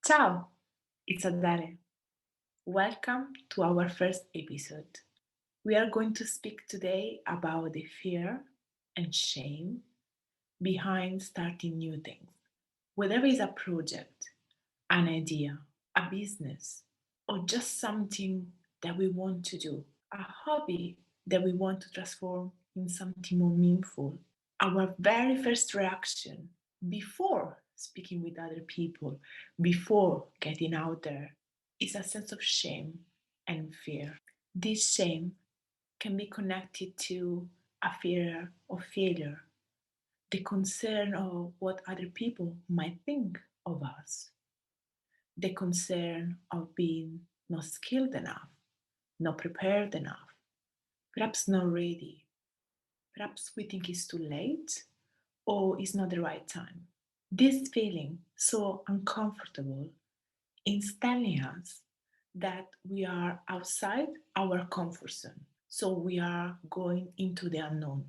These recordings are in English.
Ciao, it's Adele. Welcome to our first episode. We are going to speak today about the fear and shame behind starting new things. Whether it's a project, an idea, a business, or just something that we want to do, a hobby that we want to transform in something more meaningful. Our very first reaction before speaking with other people, before getting out there, is a sense of shame and fear. This shame can be connected to a fear of failure, the concern of what other people might think of us, the concern of being not skilled enough, not prepared enough, perhaps not ready, perhaps we think it's too late or it's not the right time. This feeling, so uncomfortable, is telling us that we are outside our comfort zone. So we are going into the unknown.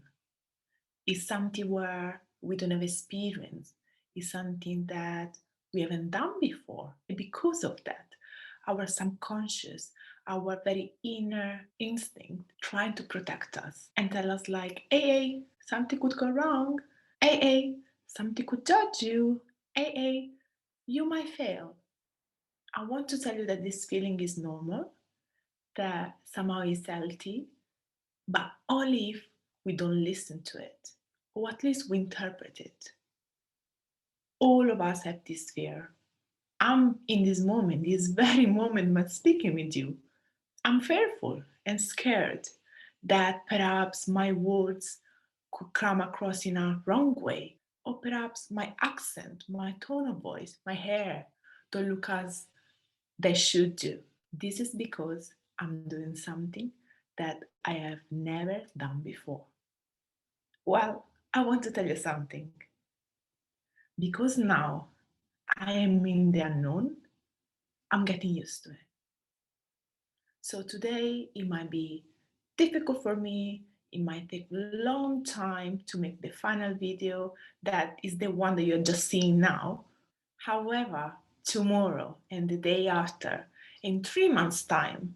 It's something where we don't have experience. It's something that we haven't done before. And because of that, our subconscious, our very inner instinct trying to protect us and tell us like, hey, something could go wrong. Hey, something could judge you. Hey, you might fail. I want to tell you that this feeling is normal, that somehow is healthy, but only if we don't listen to it, or at least we interpret it. All of us have this fear. I'm in this moment, this very moment, I'm speaking with you. I'm fearful and scared that perhaps my words could come across in a wrong way, or perhaps my accent, my tone of voice, my hair don't look as they should do. This is because I'm doing something that I have never done before. Well, I want to tell you something. Because now I am in the unknown, I'm getting used to it. So today it might be difficult for me. It might take a long time to make the final video that is the one that you're just seeing now. However, tomorrow and the day after, in 3 months' time,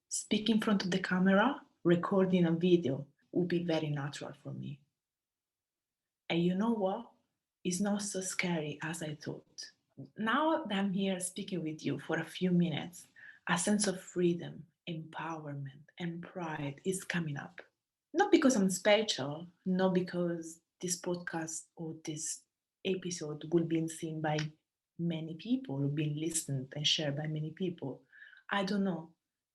speaking in front of the camera, recording a video will be very natural for me. And you know what? It's not so scary as I thought. Now that I'm here speaking with you for a few minutes, a sense of freedom, empowerment, and pride is coming up. Not because I'm special, not because this podcast or this episode will be seen by many people or being listened and shared by many people. I don't know.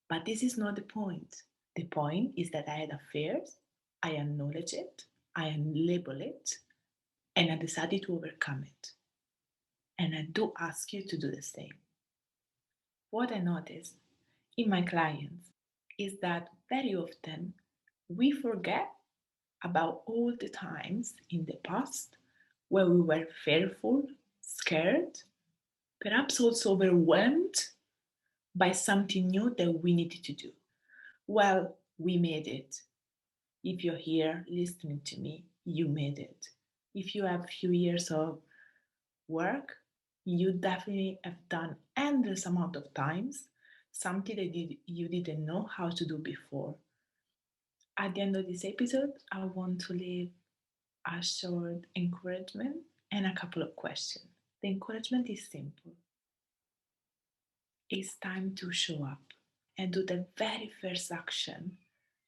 But this is not the point. The point is that I had affairs, I acknowledge it, I label it, and I decided to overcome it. And I do ask you to do the same. What I notice in my clients is that very often we forget about all the times in the past where we were fearful, scared, perhaps also overwhelmed by something new that we needed to do. Well, we made it. If you're here listening to me, you made it. If you have a few years of work, you definitely have done endless amount of times something that you didn't know how to do before. At the end of this episode, I want to leave a short encouragement and a couple of questions. The encouragement is simple. It's time to show up and do the very first action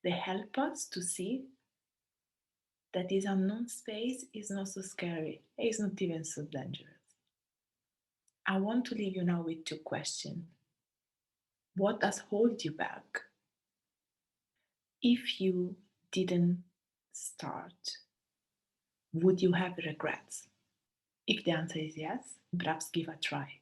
that help us to see that this unknown space is not so scary. It's not even so dangerous. I want to leave you now with two questions. What does hold you back? If you didn't start, would you have regrets? If the answer is yes, perhaps give a try.